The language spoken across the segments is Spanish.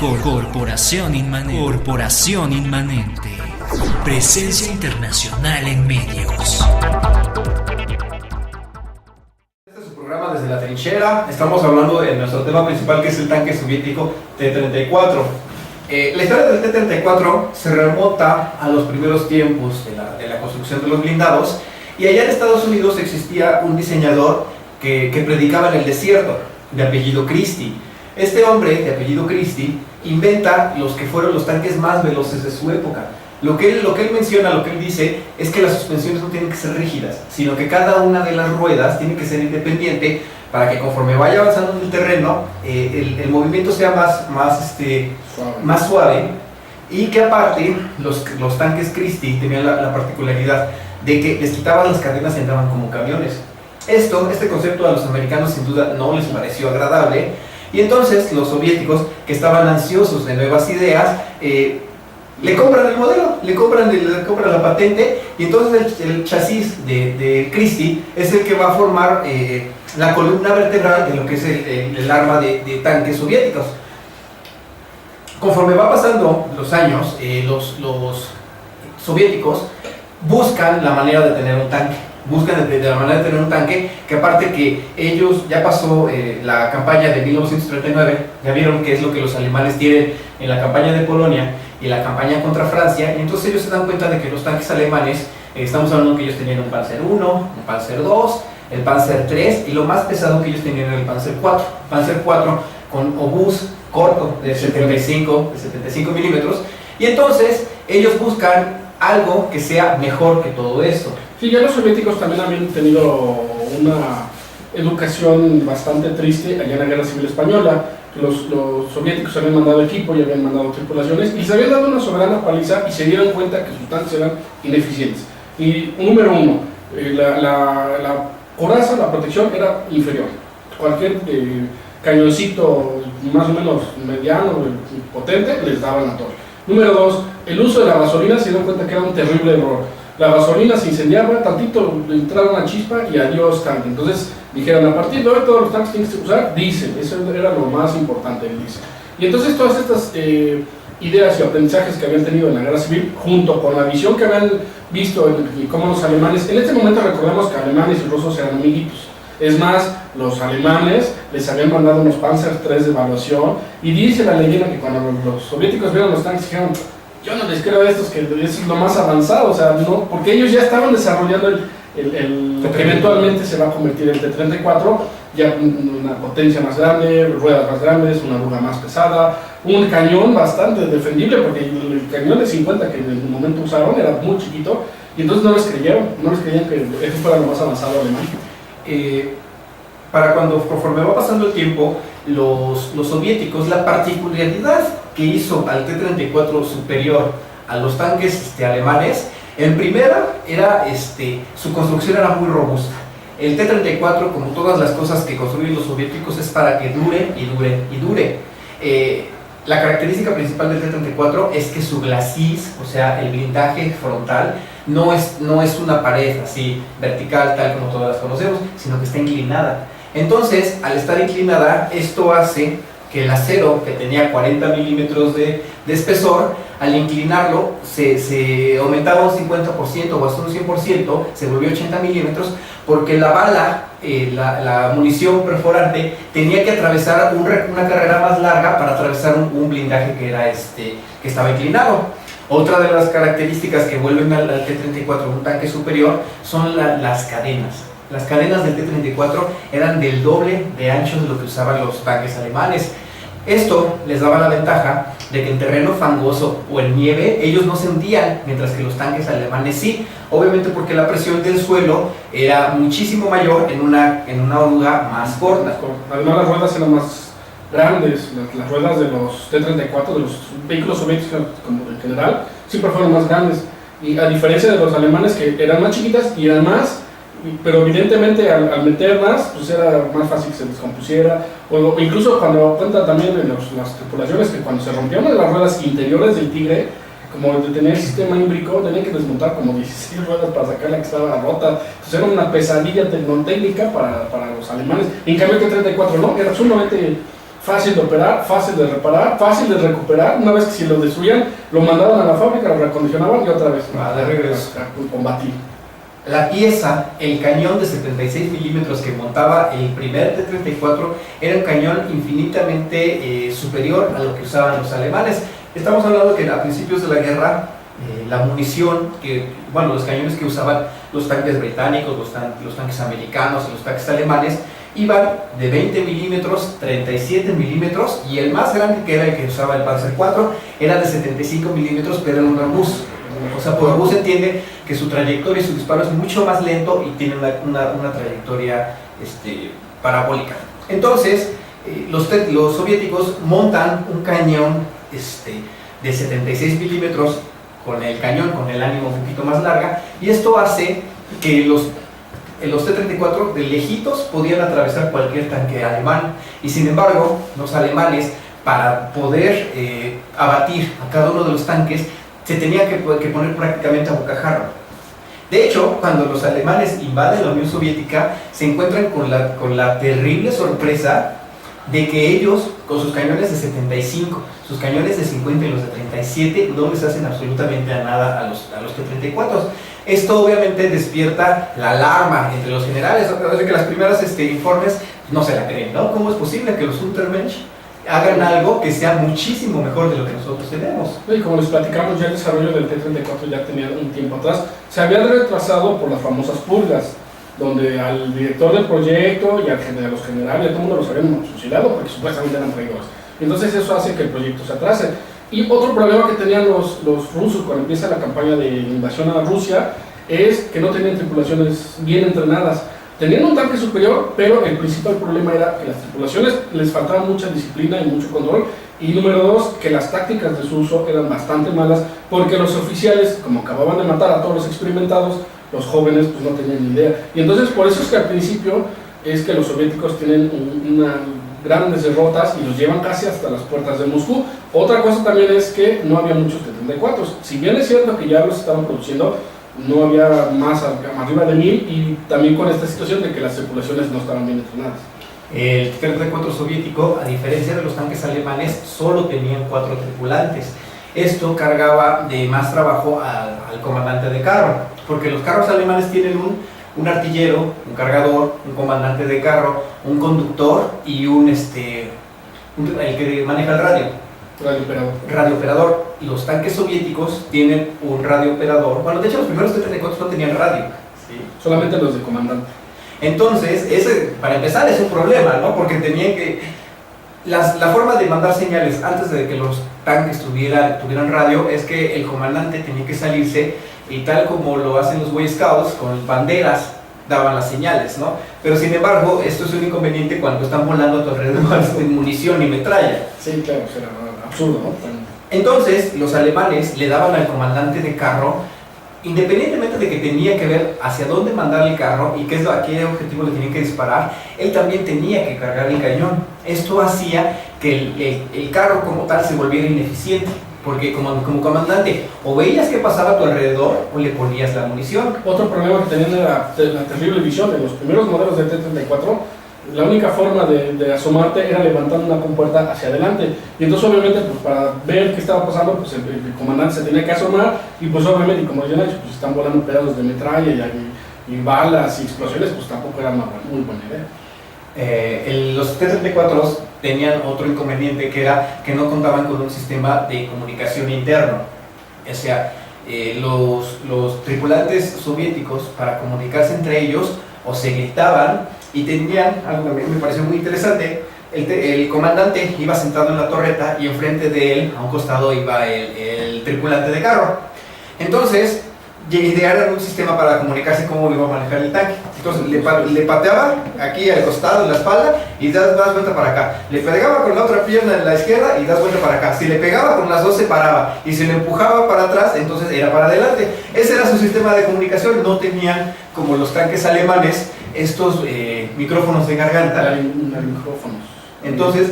Corporación Inmanente. Presencia internacional en medios. Este es su programa Desde la Trinchera. Estamos hablando de nuestro tema principal, que es el tanque soviético T-34. La historia del T-34 se remonta a los primeros tiempos de la construcción de los blindados, y allá en Estados Unidos existía un diseñador que predicaba en el desierto, de apellido Christie. Este hombre, de apellido Christie, inventa los que fueron los tanques más veloces de su época. Lo que él menciona, lo que él dice, es que las suspensiones no tienen que ser rígidas, sino que cada una de las ruedas tiene que ser independiente para que conforme vaya avanzando en el terreno, el movimiento sea más suave, y que aparte los tanques Christie tenían la particularidad de que les quitaban las cadenas y andaban como camiones. Este concepto a los americanos sin duda no les pareció agradable, y entonces los soviéticos, que estaban ansiosos de nuevas ideas, le compran el modelo, le compran la patente, y entonces el chasis de Christie es el que va a formar la columna vertebral de lo que es el arma de tanques soviéticos. Conforme va pasando los años, los soviéticos buscan la manera de tener un tanque. Buscan de la manera de tener un tanque que, aparte que ellos, ya pasó la campaña de 1939, ya vieron qué es lo que los alemanes tienen en la campaña de Polonia y la campaña contra Francia, y entonces ellos se dan cuenta de que los tanques alemanes, estamos hablando que ellos tenían un Panzer I, un Panzer II, el Panzer III, y lo más pesado que ellos tenían era el Panzer IV. Panzer IV con obús corto de 75 milímetros, y entonces ellos buscan algo que sea mejor que todo esto. Sí, ya los soviéticos también habían tenido una educación bastante triste allá en la Guerra Civil Española. Los soviéticos habían mandado equipo y habían mandado tripulaciones, y se habían dado una soberana paliza, y se dieron cuenta que sus tanques eran ineficientes. Y número uno, la coraza, la protección era inferior. Cualquier cañoncito más o menos mediano, potente, les daban la torre. Número dos, el uso de la gasolina, se dieron cuenta que era un terrible error. La gasolina se incendiaba, tantito entraba una chispa y adiós tanque. Entonces dijeron, a partir de hoy todos los tanques tienen que usar diésel. Eso era lo más importante, el diésel. Y entonces todas estas ideas y aprendizajes que habían tenido en la guerra civil, junto con la visión que habían visto y cómo los alemanes, en este momento recordemos que alemanes y rusos eran amiguitos. Es más, los alemanes les habían mandado unos Panzer III de evaluación, y dice la leyenda que cuando los soviéticos vieron los tanques dijeron, yo no les creo a estos que eso es lo más avanzado, o sea, no, porque ellos ya estaban desarrollando lo que eventualmente se va a convertir en T-34, ya una potencia más grande, ruedas más grandes, una aguja más pesada, un cañón bastante defendible, porque el cañón de 50 que en el momento usaron era muy chiquito, y entonces no les creyeron que eso fuera lo más avanzado alemán. Conforme va pasando el tiempo, los soviéticos, la particularidad que hizo al T-34 superior a los tanques alemanes, en primera era su construcción era muy robusta. El T-34, como todas las cosas que construyen los soviéticos, es para que dure y dure y dure. La característica principal del T-34 es que su glacis, o sea, el blindaje frontal, no es una pared así vertical, tal como todas las conocemos, sino que está inclinada. Entonces, al estar inclinada, esto hace que el acero, que tenía 40 milímetros de espesor, al inclinarlo se aumentaba un 50% o hasta un 100%, se volvió 80 milímetros, porque la bala, la munición perforante, tenía que atravesar una carrera más larga para atravesar un blindaje que estaba inclinado. Otra de las características que vuelven al T-34 un tanque superior son las cadenas. Las cadenas del T-34 eran del doble de ancho de lo que usaban los tanques alemanes. Esto les daba la ventaja de que en terreno fangoso o en nieve ellos no se hundían, mientras que los tanques alemanes sí, obviamente porque la presión del suelo era muchísimo mayor en una oruga más corta. Además, las ruedas eran más grandes, las ruedas de los T-34, de los vehículos soviéticos como en general, siempre fueron más grandes, y a diferencia de los alemanes, que eran más chiquitas y eran más, pero evidentemente al meter más, pues era más fácil que se descompusiera, o incluso cuando cuenta también en las tripulaciones que cuando se rompieron las ruedas interiores del Tigre, como de tener sistema híbrico, tenían que desmontar como 16 ruedas para sacar la que estaba rota. Entonces era una pesadilla técnica para los alemanes. En cambio, el T-34 no, era sumamente fácil de operar, fácil de reparar, fácil de recuperar. Una vez que si lo destruían, lo mandaban a la fábrica, lo reacondicionaban y otra vez de regreso a combatir. La pieza, el cañón de 76 milímetros que montaba el primer T-34 era un cañón infinitamente superior a lo que usaban los alemanes. Estamos hablando que a principios de la guerra, la munición, los cañones que usaban los tanques británicos, los tanques americanos y los tanques alemanes, iban de 20 milímetros, 37 milímetros, y el más grande, que era el que usaba el Panzer IV, era de 75 milímetros, pero era un obús. O sea, por obús se entiende que su trayectoria y su disparo es mucho más lento y tiene una trayectoria parabólica. Entonces, los soviéticos montan un cañón de 76 milímetros con el cañón, con el ánimo un poquito más larga, y esto hace que los T-34 de lejitos podían atravesar cualquier tanque alemán, y sin embargo los alemanes, para poder abatir a cada uno de los tanques, se tenía que poner prácticamente a bocajarro. De hecho, cuando los alemanes invaden la Unión Soviética, se encuentran con la terrible sorpresa de que ellos, con sus cañones de 75, sus cañones de 50 y los de 37, no les hacen absolutamente a nada a los T-34. Esto obviamente despierta la alarma entre los generales, que las primeras informes no se la creen, ¿no? ¿Cómo es posible que los Untermensch hagan algo que sea muchísimo mejor de lo que nosotros tenemos? Y como les platicamos, ya el desarrollo del T-34 ya tenía un tiempo atrás, se había retrasado por las famosas purgas, donde al director del proyecto y a los generales, todo el mundo los habían fusilado porque supuestamente eran traidores. Entonces eso hace que el proyecto se atrase. Y otro problema que tenían los rusos cuando empieza la campaña de invasión a Rusia es que no tenían tripulaciones bien entrenadas. Tenían un tanque superior, pero el principal problema era que las tripulaciones les faltaba mucha disciplina y mucho control. Y número dos, que las tácticas de su uso eran bastante malas, porque los oficiales, como acababan de matar a todos los experimentados, los jóvenes pues no tenían ni idea. Y entonces por eso es que al principio es que los soviéticos tienen grandes derrotas y los llevan casi hasta las puertas de Moscú. Otra cosa también es que no había muchos T-34. Si bien es cierto que ya los estaban produciendo, no había más arriba de 1000, y también con esta situación de que las tripulaciones no estaban bien entrenadas. El T-34 soviético, a diferencia de los tanques alemanes, solo tenían 4 tripulantes. Esto cargaba de más trabajo al comandante de carro, porque los carros alemanes tienen un artillero, un cargador, un comandante de carro, un conductor y el que maneja el radiooperador. Los tanques soviéticos tienen un radiooperador. Bueno, de hecho los primeros T-34 no tenían radio. Sí, solamente los de comandante. Entonces, ese, para empezar, es un problema, ¿no? Porque tenían que... La forma de mandar señales antes de que los tanques tuvieran radio es que el comandante tenía que salirse, y tal como lo hacen los Boy Scouts, con banderas daban las señales, ¿no? Pero sin embargo, esto es un inconveniente cuando están volando a tu alrededor de munición y metralla. Sí, claro, era absurdo, ¿no? Entonces, los alemanes le daban al comandante de carro, independientemente de que tenía que ver hacia dónde mandar el carro y a qué objetivo le tenían que disparar, él también tenía que cargar el cañón. Esto hacía que el carro como tal se volviera ineficiente, porque como comandante o veías qué pasaba a tu alrededor o le ponías la munición. Otro problema que tenían era la terrible visión. En los primeros modelos de T-34, la única forma de asomarte era levantando una compuerta hacia adelante, y entonces obviamente pues para ver qué estaba pasando, pues el comandante se tenía que asomar, y pues obviamente, como ya han dicho, pues están volando pedazos de metralla y balas y explosiones, pues tampoco era una muy buena idea. Los T-34 tenían otro inconveniente, que era que no contaban con un sistema de comunicación interno. O sea, los tripulantes soviéticos, para comunicarse entre ellos, o se gritaban, y tenían, algo que me pareció muy interesante, el comandante iba sentado en la torreta y enfrente de él, a un costado, iba el tripulante de carro. Entonces, idearon un sistema para comunicarse cómo iba a manejar el tanque. Entonces, le pateaba aquí al costado, en la espalda, y das vuelta para acá. Le pegaba con la otra pierna en la izquierda y das vuelta para acá. Si le pegaba con las dos, se paraba. Y si le empujaba para atrás, entonces era para adelante. Ese era su sistema de comunicación. No tenían, como los tanques alemanes, estos micrófonos de garganta. Micrófonos. Entonces,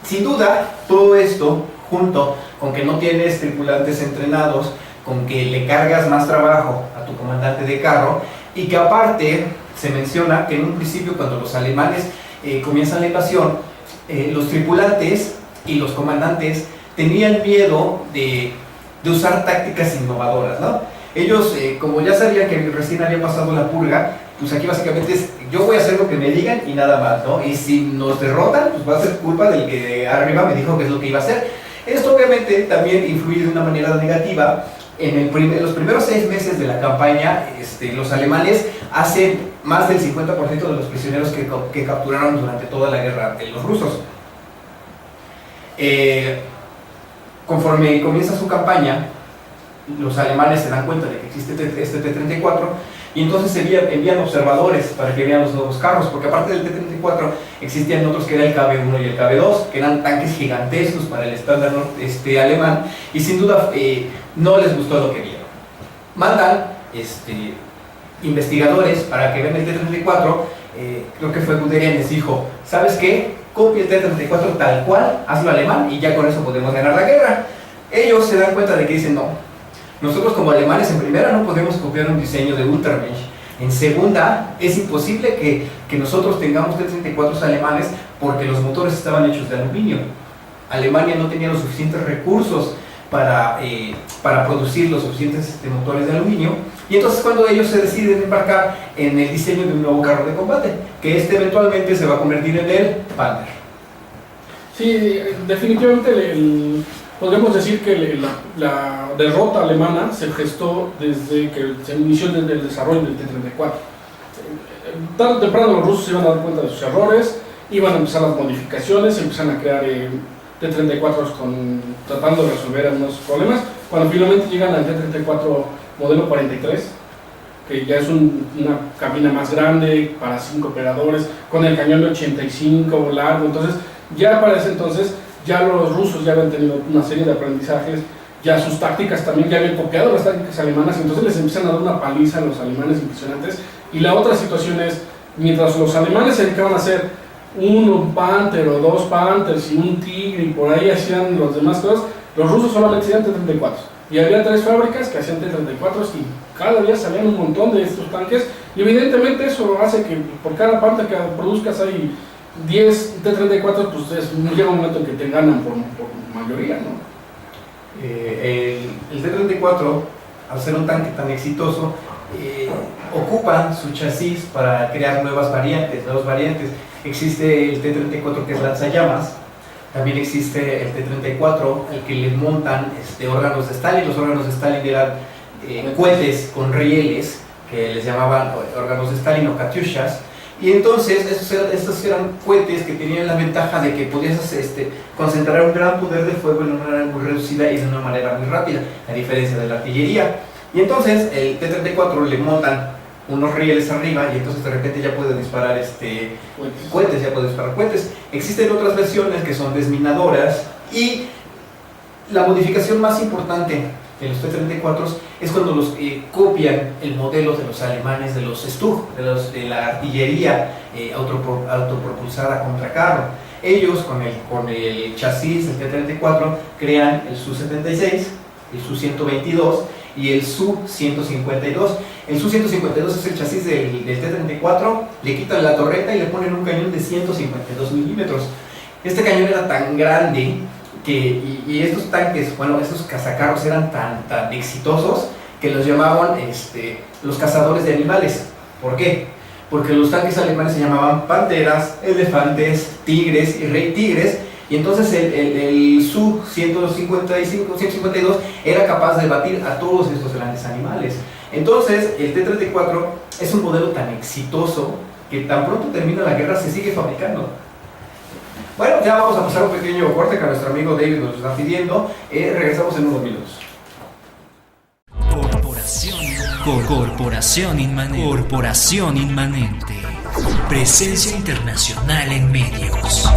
sin duda, todo esto, junto con que no tienes tripulantes entrenados, con que le cargas más trabajo a tu comandante de carro, y que aparte se menciona que en un principio, cuando los alemanes comienzan la invasión, los tripulantes y los comandantes tenían miedo de usar tácticas innovadoras, ¿no? Ellos, como ya sabían que recién había pasado la purga, pues aquí básicamente es, yo voy a hacer lo que me digan y nada más, ¿no? Y si nos derrotan, pues va a ser culpa del que arriba me dijo que es lo que iba a hacer. Esto obviamente también influye de una manera negativa. En los primeros 6 meses de la campaña, los alemanes hacen más del 50% de los prisioneros que capturaron durante toda la guerra de los rusos. Conforme comienza su campaña, los alemanes se dan cuenta de que existe este T-34 y entonces envían observadores para que vean los nuevos carros, porque aparte del T-34 existían otros que eran el KB-1 y el KB-2, que eran tanques gigantescos para el estándar alemán, y sin duda no les gustó lo que vieron. Mandan investigadores para que vean el T-34, creo que fue Guderian, les dijo, ¿sabes qué? Copia el T-34 tal cual, hazlo alemán y ya con eso podemos ganar la guerra. Ellos se dan cuenta de que dicen, no, nosotros como alemanes en primera no podemos copiar un diseño de Untermensch, en segunda es imposible que nosotros tengamos T-34 alemanes porque los motores estaban hechos de aluminio. Alemania no tenía los suficientes recursos para producir los suficientes motores de aluminio, y entonces cuando ellos se deciden embarcar en el diseño de un nuevo carro de combate, que eventualmente se va a convertir en el Panther. Sí, definitivamente podríamos decir que la derrota alemana se gestó desde que se inició el desarrollo del T-34. Tarde o temprano los rusos se iban a dar cuenta de sus errores, iban a empezar las modificaciones, empiezan a crear T-34 tratando de resolver algunos problemas, cuando finalmente llegan al T-34 modelo 43, que ya es una cabina más grande para 5 operadores, con el cañón de 85 largo. Entonces ya para ese entonces ya los rusos ya habían tenido una serie de aprendizajes, ya sus tácticas también ya habían copiado las tácticas alemanas, entonces les empiezan a dar una paliza a los alemanes impresionantes. Y la otra situación es, mientras los alemanes se dedicaban a hacer un Panther o 2 Panthers y un Tigre y por ahí hacían las demás cosas, los rusos solamente hacían T-34. Y había 3 fábricas que hacían T-34 y cada día salían un montón de estos tanques, y evidentemente eso hace que por cada parte que produzcas hay 10 T-34, pues llega un momento en que te ganan por mayoría, ¿no? El T-34, al ser un tanque tan exitoso, ocupan su chasis para crear nuevas variantes. Existe el T-34 que es lanzallamas, también existe el T-34 al que le montan órganos de Stalin. Los órganos de Stalin eran cohetes con rieles que les llamaban órganos de Stalin o katyushas. Y entonces estos eran cohetes que tenían la ventaja de que podías concentrar un gran poder de fuego en una manera muy reducida y de una manera muy rápida, a diferencia de la artillería. Y entonces el T-34 le montan unos rieles arriba y entonces de repente ya puede disparar cohetes. Existen otras versiones que son desminadoras, y la modificación más importante de los T-34 es cuando los copian el modelo de los alemanes, de los Stug, de la artillería autopropulsada contra carro. Ellos con el chasis del T-34 crean el Su-76, el Su-122 y el Su-152. El Su-152 es el chasis del T-34, le quitan la torreta y le ponen un cañón de 152 milímetros. Este cañón era tan grande y estos tanques, estos cazacarros eran tan exitosos que los llamaban los cazadores de animales. ¿Por qué? Porque los tanques alemanes se llamaban panteras, elefantes, tigres y rey tigres, y entonces el Su-152 era capaz de batir a todos estos grandes animales. Entonces el T-34 es un modelo tan exitoso que tan pronto termina la guerra se sigue fabricando. Bueno, ya vamos a pasar un pequeño corte que nuestro amigo David nos está pidiendo. Regresamos en unos minutos. Corporación Inmanente. Presencia internacional en medios.